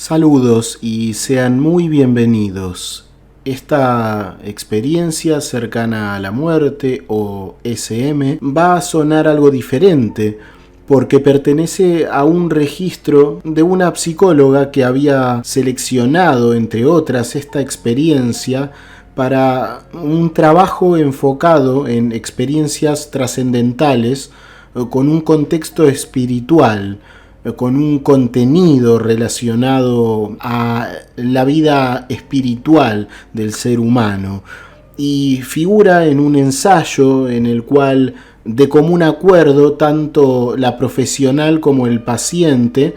Saludos y sean muy bienvenidos. Esta experiencia cercana a la muerte o SM va a sonar algo diferente porque pertenece a un registro de una psicóloga que había seleccionado, entre otras, esta experiencia para un trabajo enfocado en experiencias trascendentales con un contexto espiritual, con un contenido relacionado a la vida espiritual del ser humano, y figura en un ensayo en el cual de común acuerdo tanto la profesional como el paciente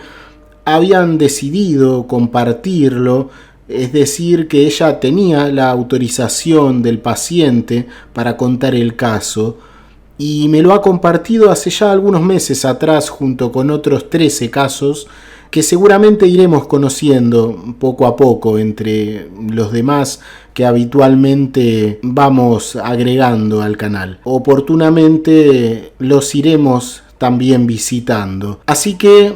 habían decidido compartirlo, es decir, que ella tenía la autorización del paciente para contar el caso, y me lo ha compartido hace ya algunos meses atrás junto con otros 13 casos que seguramente iremos conociendo poco a poco entre los demás que habitualmente vamos agregando al canal. Oportunamente los iremos también visitando. Así que,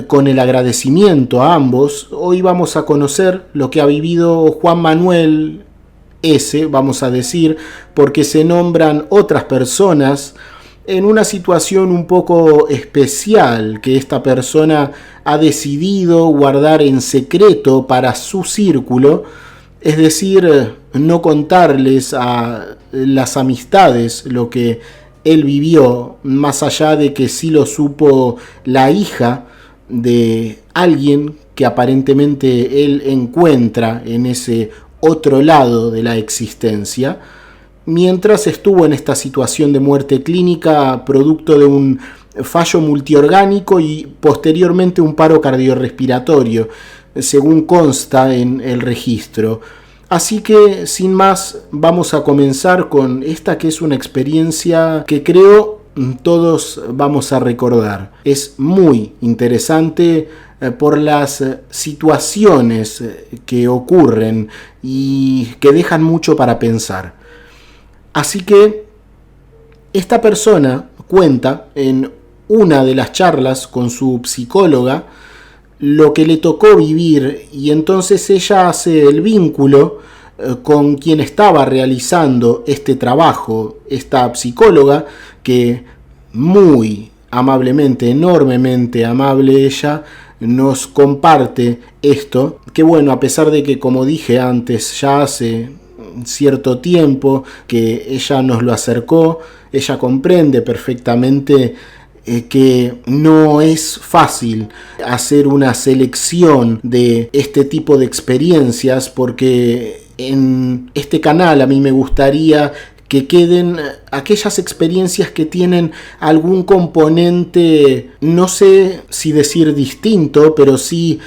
con el agradecimiento a ambos, hoy vamos a conocer lo que ha vivido Juan Manuel S., vamos a decir, porque se nombran otras personas en una situación un poco especial que esta persona ha decidido guardar en secreto para su círculo, es decir, no contarles a las amistades lo que él vivió, más allá de que sí lo supo la hija de alguien que aparentemente él encuentra en ese otro lado de la existencia, mientras estuvo en esta situación de muerte clínica producto de un fallo multiorgánico y posteriormente un paro cardiorrespiratorio, según consta en el registro. Así que, sin más, vamos a comenzar con esta que es una experiencia que creo todos vamos a recordar. Es muy interesante por las situaciones que ocurren y que dejan mucho para pensar. Así que esta persona cuenta en una de las charlas con su psicóloga lo que le tocó vivir, y entonces ella hace el vínculo con quien estaba realizando este trabajo, esta psicóloga que muy amablemente, enormemente amable ella, nos comparte esto, que bueno, a pesar de que, como dije antes, ya hace cierto tiempo que ella nos lo acercó, ella comprende perfectamente que no es fácil hacer una selección de este tipo de experiencias, porque en este canal a mí me gustaría que queden aquellas experiencias que tienen algún componente, no sé si decir distinto, pero sí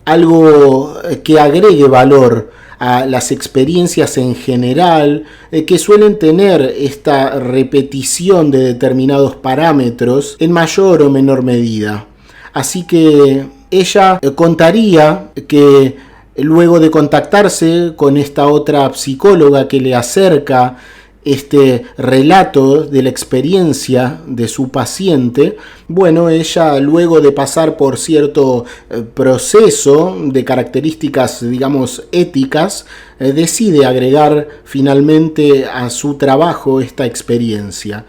algo que agregue valor a las experiencias en general, que suelen tener esta repetición de determinados parámetros en mayor o menor medida. Así que ella contaría que luego de contactarse con esta otra psicóloga que le acerca este relato de la experiencia de su paciente, bueno, ella, luego de pasar por cierto proceso de características, digamos, éticas, decide agregar finalmente a su trabajo esta experiencia.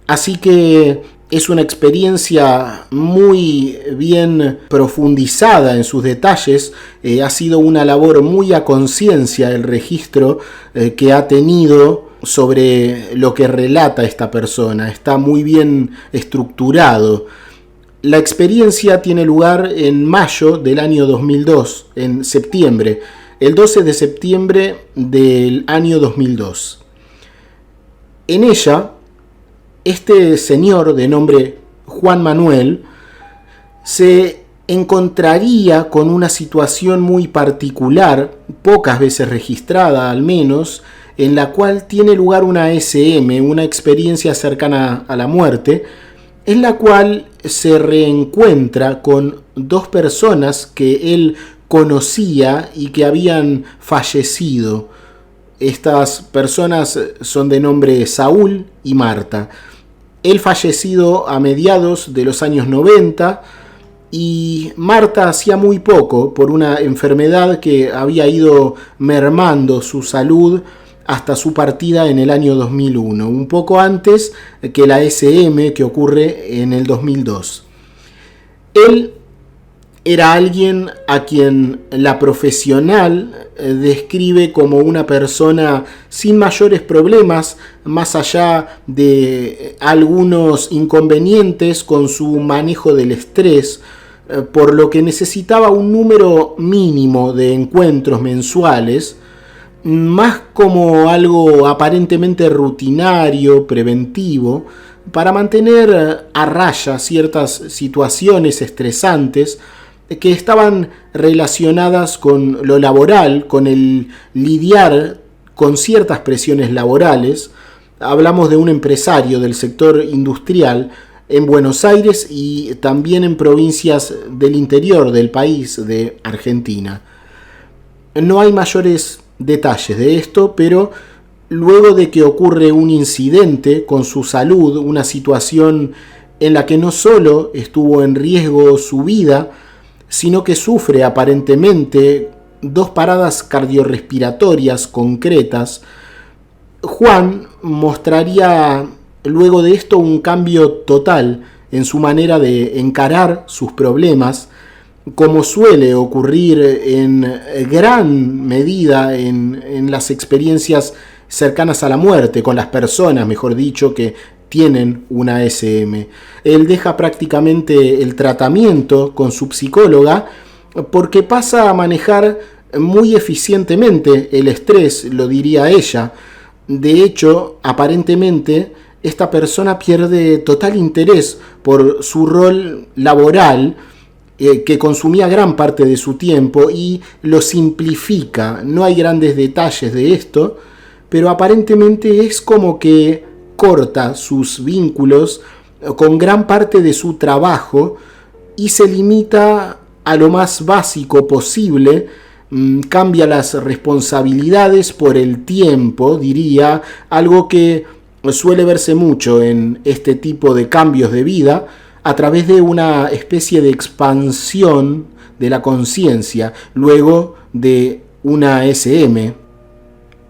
Así que es una experiencia muy bien profundizada en sus detalles, ha sido una labor muy a conciencia el registro que ha tenido sobre lo que relata esta persona, está muy bien estructurado. La experiencia tiene lugar en mayo del año 2002, en septiembre, el 12 de septiembre del año 2002. En ella, este señor de nombre Juan Manuel se encontraría con una situación muy particular, pocas veces registrada al menos, en la cual tiene lugar una SM, una experiencia cercana a la muerte, en la cual se reencuentra con dos personas que él conocía y que habían fallecido. Estas personas son de nombre Saúl y Marta. Él fallecido a mediados de los años 90 y Marta hacía muy poco por una enfermedad que había ido mermando su salud hasta su partida en el año 2001, un poco antes que la SM que ocurre en el 2002. Él era alguien a quien la profesional describe como una persona sin mayores problemas, más allá de algunos inconvenientes con su manejo del estrés, por lo que necesitaba un número mínimo de encuentros mensuales, más como algo aparentemente rutinario, preventivo, para mantener a raya ciertas situaciones estresantes que estaban relacionadas con lo laboral, con el lidiar con ciertas presiones laborales. Hablamos de un empresario del sector industrial en Buenos Aires y también en provincias del interior del país, de Argentina. No hay mayores detalles de esto, pero luego de que ocurre un incidente con su salud, una situación en la que no solo estuvo en riesgo su vida, sino que sufre aparentemente 2 paradas cardiorrespiratorias concretas, Juan mostraría luego de esto un cambio total en su manera de encarar sus problemas, como suele ocurrir en gran medida en las experiencias cercanas a la muerte, con las personas, mejor dicho, que tienen una SM. Él deja prácticamente el tratamiento con su psicóloga porque pasa a manejar muy eficientemente el estrés, lo diría ella. De hecho, aparentemente, esta persona pierde total interés por su rol laboral, que consumía gran parte de su tiempo, y lo simplifica. No hay grandes detalles de esto, pero aparentemente es como que corta sus vínculos con gran parte de su trabajo y se limita a lo más básico posible. Cambia las responsabilidades por el tiempo, diría, algo que suele verse mucho en este tipo de cambios de vida, a través de una especie de expansión de la conciencia luego de una SM.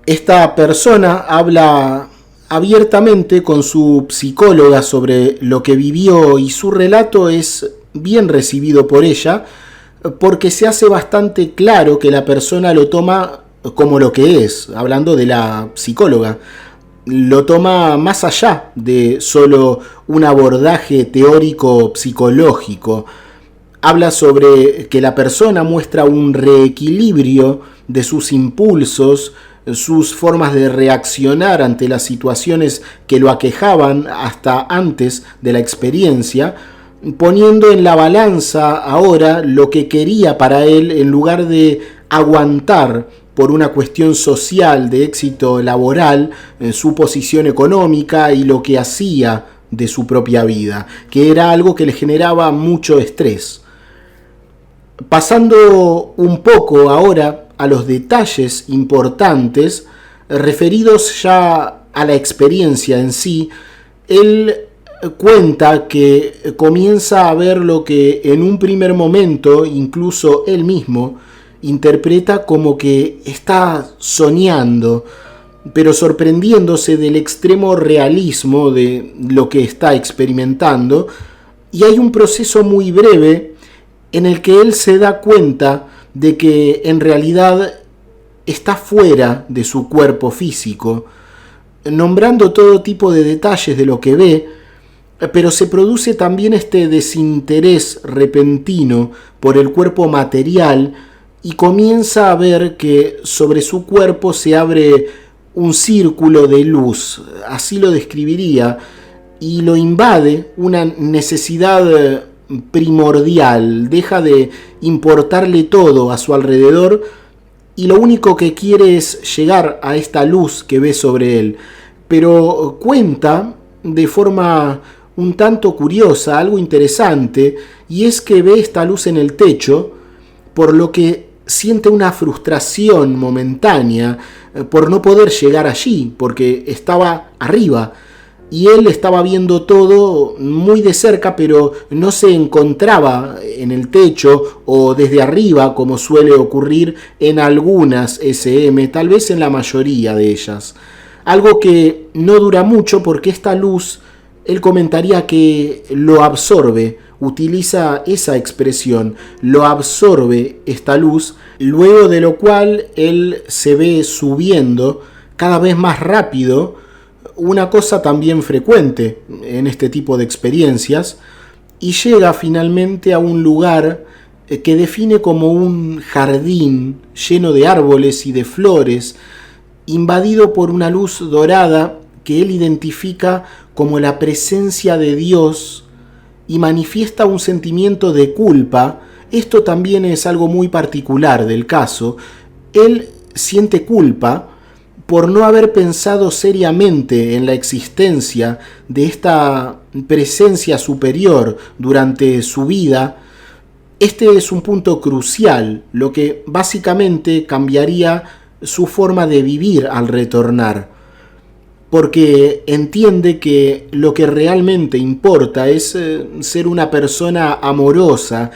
Esta persona habla abiertamente con su psicóloga sobre lo que vivió y su relato es bien recibido por ella porque se hace bastante claro que la persona lo toma como lo que es, hablando de la psicóloga. Lo toma más allá de solo un abordaje teórico psicológico. Habla sobre que la persona muestra un reequilibrio de sus impulsos, sus formas de reaccionar ante las situaciones que lo aquejaban hasta antes de la experiencia, poniendo en la balanza ahora lo que quería para él en lugar de aguantar por una cuestión social de éxito laboral, su posición económica y lo que hacía de su propia vida, que era algo que le generaba mucho estrés. Pasando un poco ahora a los detalles importantes referidos ya a la experiencia en sí, él cuenta que comienza a ver lo que en un primer momento incluso él mismo interpreta como que está soñando, pero sorprendiéndose del extremo realismo de lo que está experimentando, y hay un proceso muy breve en el que él se da cuenta de que en realidad está fuera de su cuerpo físico, nombrando todo tipo de detalles de lo que ve, pero se produce también este desinterés repentino por el cuerpo material y comienza a ver que sobre su cuerpo se abre un círculo de luz, así lo describiría, y lo invade una necesidad primordial. Deja de importarle todo a su alrededor y lo único que quiere es llegar a esta luz que ve sobre él. Pero cuenta de forma un tanto curiosa algo interesante, y es que ve esta luz en el techo, por lo que siente una frustración momentánea por no poder llegar allí, porque estaba arriba. y él estaba viendo todo muy de cerca, pero no se encontraba en el techo o desde arriba, como suele ocurrir en algunas SM, tal vez en la mayoría de ellas. Algo que no dura mucho porque esta luz, él comentaría que lo absorbe, utiliza esa expresión, lo absorbe esta luz, luego de lo cual él se ve subiendo cada vez más rápido, una cosa también frecuente en este tipo de experiencias, y llega finalmente a un lugar que define como un jardín lleno de árboles y de flores, invadido por una luz dorada que él identifica como la presencia de Dios y manifiesta un sentimiento de culpa. Esto también es algo muy particular del caso. Él siente culpa por no haber pensado seriamente en la existencia de esta presencia superior durante su vida. Este es un punto crucial, lo que básicamente cambiaría su forma de vivir al retornar, porque entiende que lo que realmente importa es ser una persona amorosa.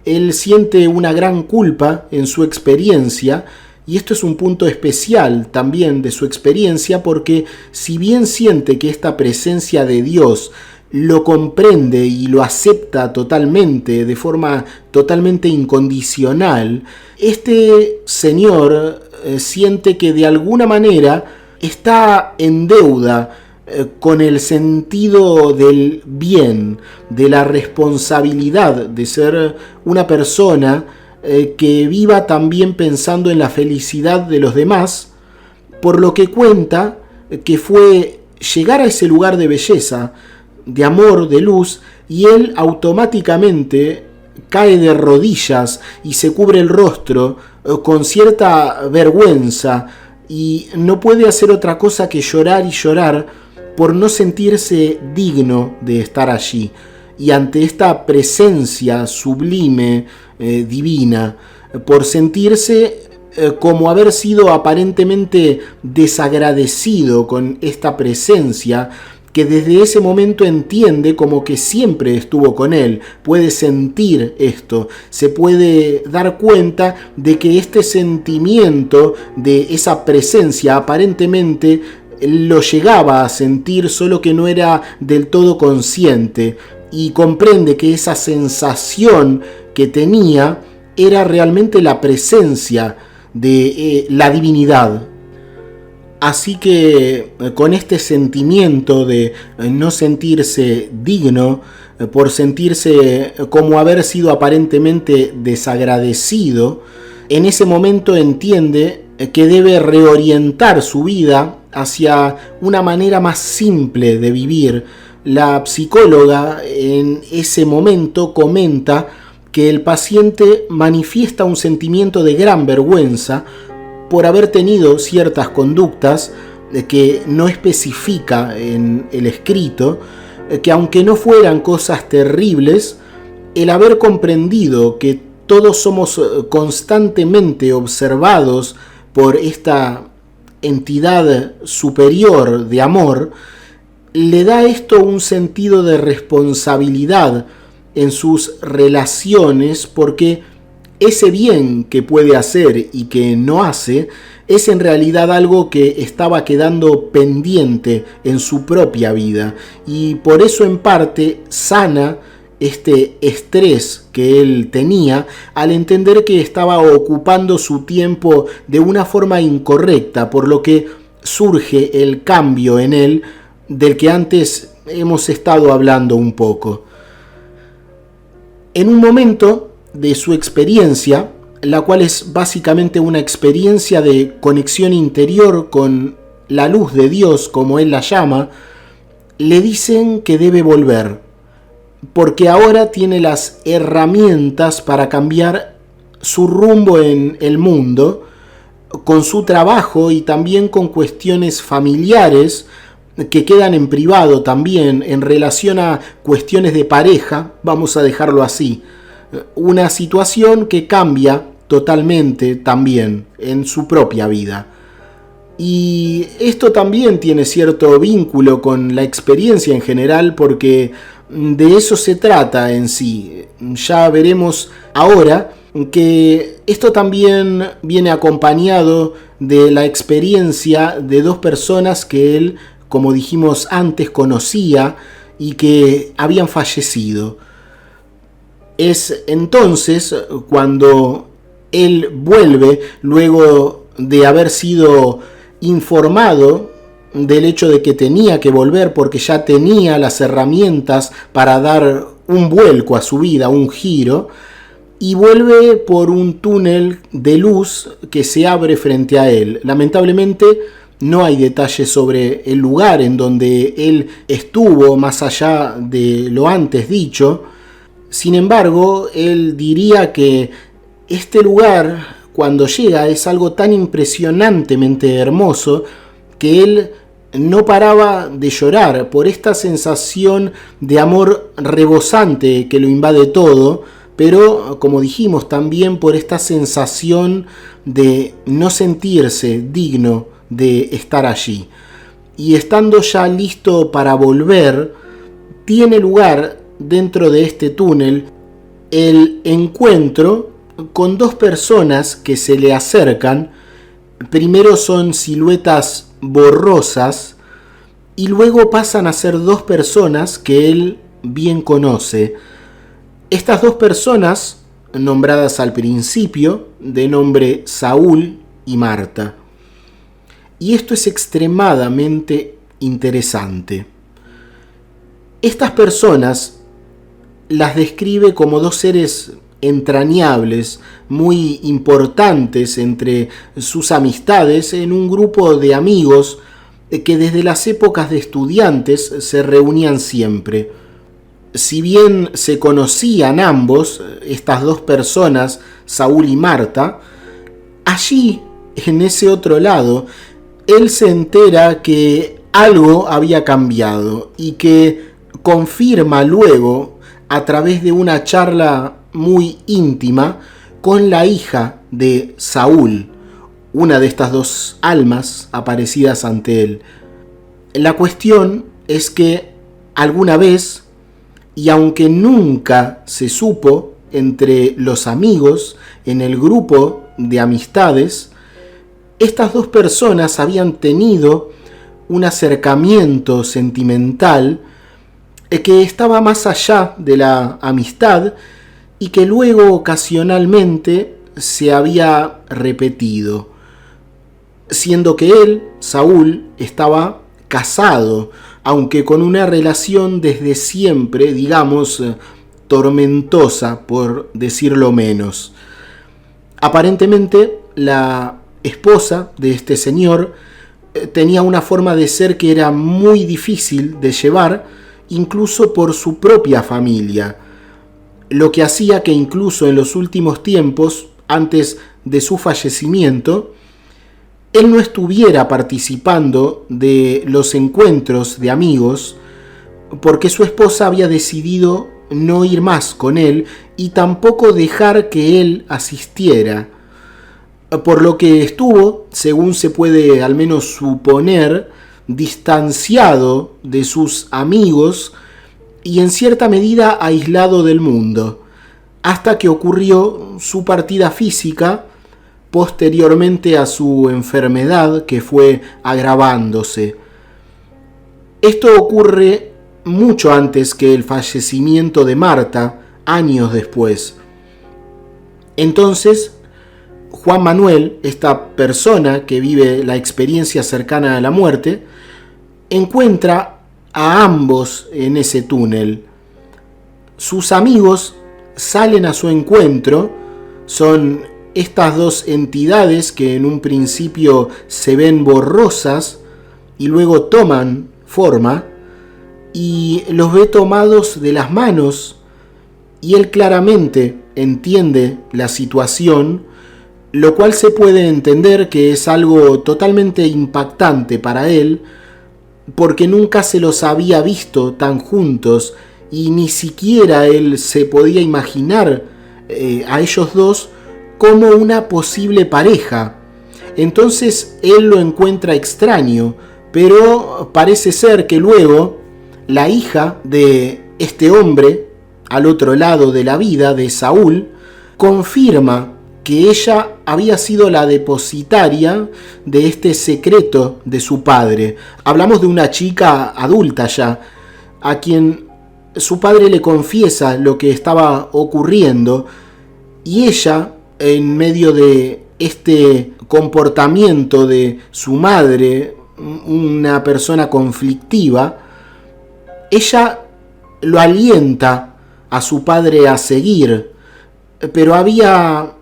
Él siente una gran culpa en su experiencia, y esto es un punto especial también de su experiencia, porque si bien siente que esta presencia de Dios lo comprende y lo acepta totalmente, de forma totalmente incondicional, este señor siente que de alguna manera está en deuda con el sentido del bien, de la responsabilidad de ser una persona que viva también pensando en la felicidad de los demás, por lo que cuenta que fue llegar a ese lugar de belleza, de amor, de luz, y él automáticamente cae de rodillas y se cubre el rostro con cierta vergüenza, y no puede hacer otra cosa que llorar y llorar por no sentirse digno de estar allí. Y ante esta presencia sublime, divina, por sentirse como haber sido aparentemente desagradecido con esta presencia, que desde ese momento entiende como que siempre estuvo con él, puede sentir esto, se puede dar cuenta de que este sentimiento de esa presencia aparentemente lo llegaba a sentir, solo que no era del todo consciente, y comprende que esa sensación que tenía era realmente la presencia de la divinidad. Así que con este sentimiento de no sentirse digno, por sentirse como haber sido aparentemente desagradecido, en ese momento entiende que debe reorientar su vida hacia una manera más simple de vivir. La psicóloga en ese momento comenta que el paciente manifiesta un sentimiento de gran vergüenza por haber tenido ciertas conductas que no especifica en el escrito, que aunque no fueran cosas terribles, el haber comprendido que todos somos constantemente observados por esta entidad superior de amor, le da esto un sentido de responsabilidad en sus relaciones, porque ese bien que puede hacer y que no hace es en realidad algo que estaba quedando pendiente en su propia vida, y por eso en parte sana este estrés que él tenía al entender que estaba ocupando su tiempo de una forma incorrecta, por lo que surge el cambio en él del que antes hemos estado hablando un poco. En un momento de su experiencia, la cual es básicamente una experiencia de conexión interior con la luz de Dios, como él la llama, le dicen que debe volver, porque ahora tiene las herramientas para cambiar su rumbo en el mundo, con su trabajo y también con cuestiones familiares que quedan en privado también en relación a cuestiones de pareja, vamos a dejarlo así. Una situación que cambia totalmente también en su propia vida. Y esto también tiene cierto vínculo con la experiencia en general, porque de eso se trata en sí. Ya veremos ahora que esto también viene acompañado de la experiencia de dos personas que él, como dijimos antes, conocía y que habían fallecido. Es entonces cuando él vuelve, luego de haber sido informado del hecho de que tenía que volver porque ya tenía las herramientas para dar un vuelco a su vida, un giro, y vuelve por un túnel de luz que se abre frente a él. Lamentablemente no hay detalles sobre el lugar en donde él estuvo más allá de lo antes dicho. Sin embargo, él diría que este lugar, cuando llega, es algo tan impresionantemente hermoso que él no paraba de llorar por esta sensación de amor rebosante que lo invade todo, pero, como dijimos, también por esta sensación de no sentirse digno de estar allí. Y estando ya listo para volver, tiene lugar dentro de este túnel el encuentro con dos personas que se le acercan. Primero son siluetas borrosas y luego pasan a ser dos personas que él bien conoce. Estas dos personas, nombradas al principio, de nombre Saúl y Marta. Y esto es extremadamente interesante. Estas personas las describe como dos seres entrañables, muy importantes entre sus amistades, en un grupo de amigos que desde las épocas de estudiantes se reunían siempre. Si bien se conocían ambos, estas dos personas, Saúl y Marta, allí, en ese otro lado, él se entera que algo había cambiado y que confirma luego, a través de una charla muy íntima, con la hija de Saúl, una de estas dos almas aparecidas ante él. La cuestión es que alguna vez, y aunque nunca se supo entre los amigos, en el grupo de amistades, estas dos personas habían tenido un acercamiento sentimental que estaba más allá de la amistad y que luego ocasionalmente se había repetido, siendo que él, Saúl, estaba casado, aunque con una relación desde siempre, digamos, tormentosa, por decirlo menos. Aparentemente, la esposa de este señor tenía una forma de ser que era muy difícil de llevar, incluso por su propia familia, lo que hacía que incluso en los últimos tiempos, antes de su fallecimiento, él no estuviera participando de los encuentros de amigos, porque su esposa había decidido no ir más con él y tampoco dejar que él asistiera, por lo que estuvo, según se puede al menos suponer, distanciado de sus amigos y en cierta medida aislado del mundo, hasta que ocurrió su partida física posteriormente a su enfermedad, que fue agravándose. Esto ocurre mucho antes que el fallecimiento de Marta, años después. Entonces, Juan Manuel, esta persona que vive la experiencia cercana a la muerte, encuentra a ambos en ese túnel. Sus amigos salen a su encuentro, son estas dos entidades que en un principio se ven borrosas y luego toman forma, y los ve tomados de las manos, y él claramente entiende la situación, lo cual se puede entender que es algo totalmente impactante para él, porque nunca se los había visto tan juntos y ni siquiera él se podía imaginar a ellos dos como una posible pareja. Entonces él lo encuentra extraño, pero parece ser que luego la hija de este hombre, al otro lado de la vida, de Saúl, confirma que ella había sido la depositaria de este secreto de su padre. Hablamos de una chica adulta ya, a quien su padre le confiesa lo que estaba ocurriendo, y ella, en medio de este comportamiento de su madre, una persona conflictiva, ella lo alienta a su padre a seguir, pero había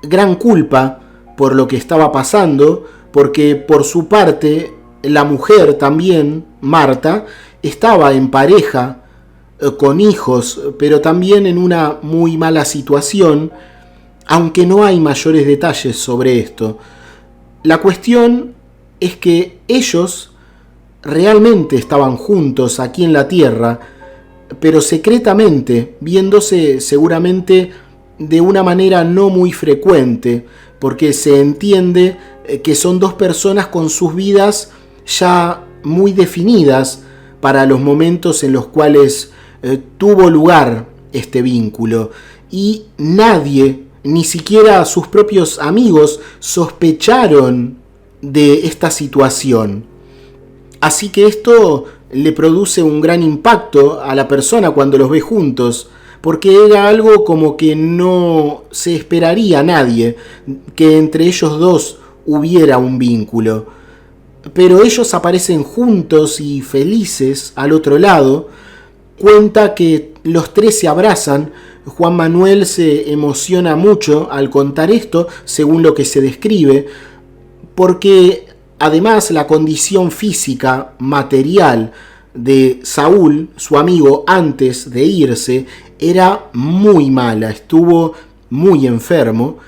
gran culpa por lo que estaba pasando, porque por su parte la mujer también, Marta, estaba en pareja, con hijos, pero también en una muy mala situación, aunque no hay mayores detalles sobre esto. La cuestión es que ellos realmente estaban juntos aquí en la tierra, pero secretamente, viéndose seguramente de una manera no muy frecuente, porque se entiende que son dos personas con sus vidas ya muy definidas para los momentos en los cuales tuvo lugar este vínculo, y nadie, ni siquiera sus propios amigos, sospecharon de esta situación. Así que esto le produce un gran impacto a la persona cuando los ve juntos, porque era algo como que no se esperaría a nadie que entre ellos dos hubiera un vínculo. Pero ellos aparecen juntos y felices al otro lado. Cuenta que los tres se abrazan. Juan Manuel se emociona mucho al contar esto, según lo que se describe, porque además la condición física, material de Saúl, su amigo, antes de irse, era muy mala, estuvo muy enfermo,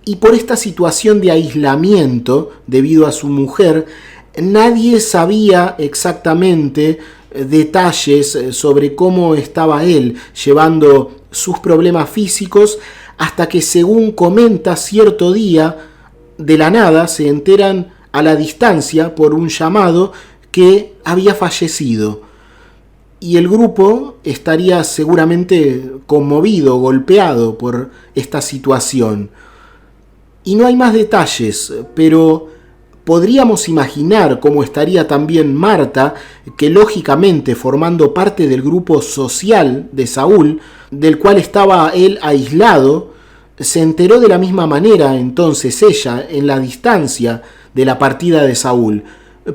y por esta situación de aislamiento debido a su mujer, nadie sabía exactamente detalles sobre cómo estaba él llevando sus problemas físicos, hasta que, según comenta, cierto día de la nada se enteran a la distancia por un llamado que había fallecido, y el grupo estaría seguramente conmovido, golpeado por esta situación. Y no hay más detalles, pero podríamos imaginar cómo estaría también Marta, que lógicamente, formando parte del grupo social de Saúl, del cual estaba él aislado, se enteró de la misma manera entonces ella, en la distancia de la partida de Saúl.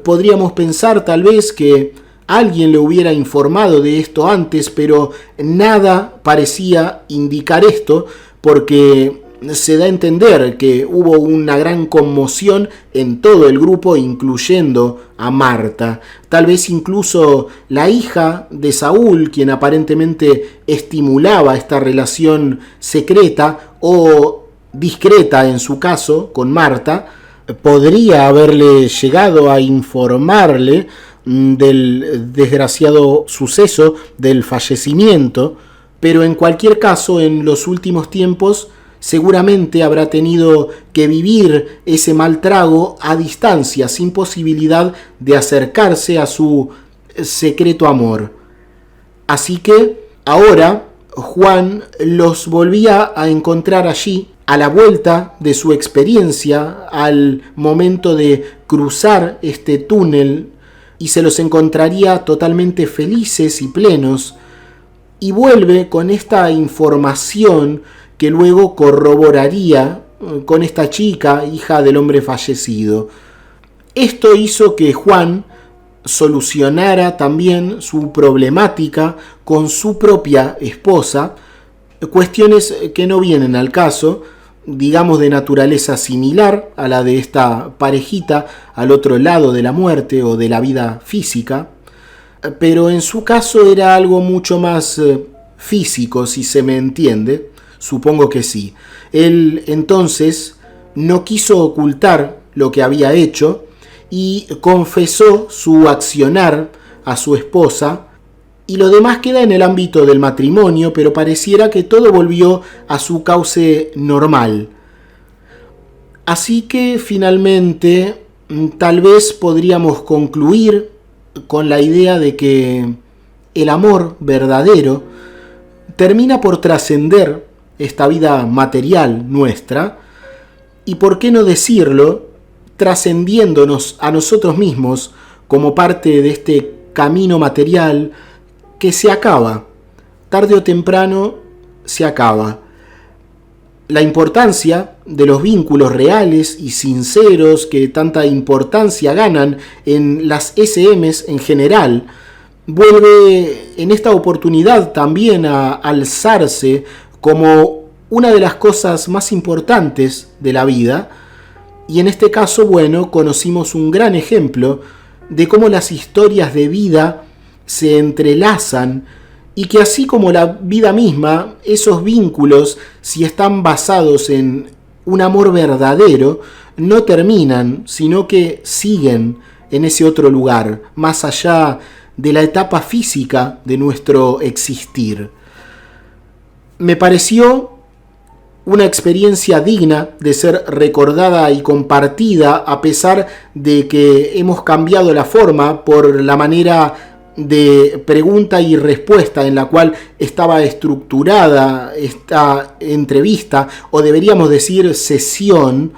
Podríamos pensar tal vez que alguien le hubiera informado de esto antes, pero nada parecía indicar esto, porque se da a entender que hubo una gran conmoción en todo el grupo, incluyendo a Marta. Tal vez incluso la hija de Saúl, quien aparentemente estimulaba esta relación secreta o discreta en su caso con Marta, podría haberle llegado a informarle del desgraciado suceso del fallecimiento, pero en cualquier caso, en los últimos tiempos seguramente habrá tenido que vivir ese mal trago a distancia, sin posibilidad de acercarse a su secreto amor. Así que ahora Juan los volvía a encontrar allí, a la vuelta de su experiencia, al momento de cruzar este túnel, y se los encontraría totalmente felices y plenos, y vuelve con esta información que luego corroboraría con esta chica, hija del hombre fallecido. Esto hizo que Juan solucionara también su problemática con su propia esposa, cuestiones que no vienen al caso, digamos de naturaleza similar a la de esta parejita al otro lado de la muerte o de la vida física, pero en su caso era algo mucho más físico, si se me entiende. Supongo que sí. Él entonces no quiso ocultar lo que había hecho y confesó su accionar a su esposa, y lo demás queda en el ámbito del matrimonio, pero pareciera que todo volvió a su cauce normal. Así que finalmente tal vez podríamos concluir con la idea de que el amor verdadero termina por trascender esta vida material nuestra y, por qué no decirlo, trascendiéndonos a nosotros mismos como parte de este camino material que se acaba, tarde o temprano se acaba. La importancia de los vínculos reales y sinceros que tanta importancia ganan en las SMs en general, vuelve en esta oportunidad también a alzarse como una de las cosas más importantes de la vida. Y en este caso, bueno, conocimos un gran ejemplo de cómo las historias de vida se entrelazan y que, así como la vida misma, esos vínculos, si están basados en un amor verdadero, no terminan, sino que siguen en ese otro lugar, más allá de la etapa física de nuestro existir. Me pareció una experiencia digna de ser recordada y compartida, a pesar de que hemos cambiado la forma por la manera de pregunta y respuesta en la cual estaba estructurada esta entrevista, o deberíamos decir sesión,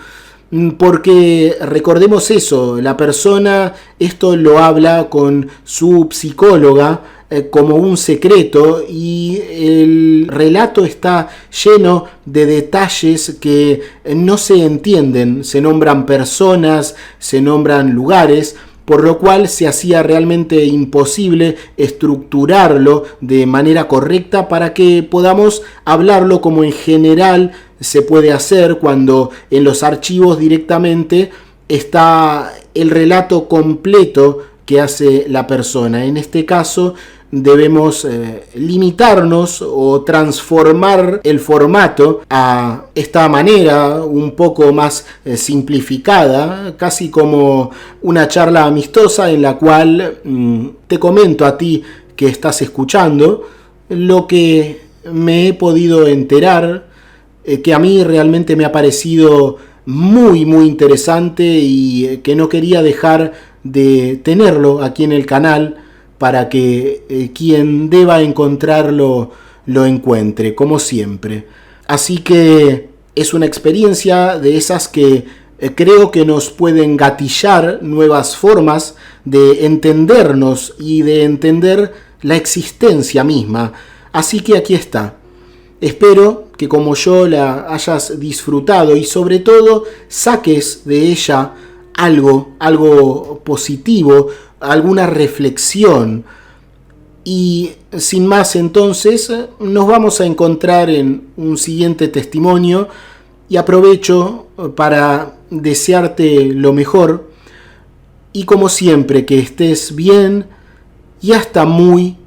porque recordemos eso, la persona esto lo habla con su psicóloga como un secreto, y el relato está lleno de detalles que no se entienden. Se nombran personas, se nombran lugares, por lo cual se hacía realmente imposible estructurarlo de manera correcta para que podamos hablarlo como en general se puede hacer cuando en los archivos directamente está el relato completo que hace la persona. En este caso debemos limitarnos o transformar el formato a esta manera un poco más simplificada, casi como una charla amistosa en la cual te comento a ti que estás escuchando lo que me he podido enterar, que a mí realmente me ha parecido muy interesante y que no quería dejar de tenerlo aquí en el canal para que quien deba encontrarlo lo encuentre, como siempre. Así que es una experiencia de esas que creo que nos pueden gatillar nuevas formas de entendernos y de entender la existencia misma. Así que aquí está. Espero que como yo la hayas disfrutado y sobre todo saques de ella algo positivo, alguna reflexión. Y sin más, entonces nos vamos a encontrar en un siguiente testimonio, y aprovecho para desearte lo mejor y, como siempre, que estés bien y hasta muy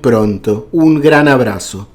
pronto. Un gran abrazo.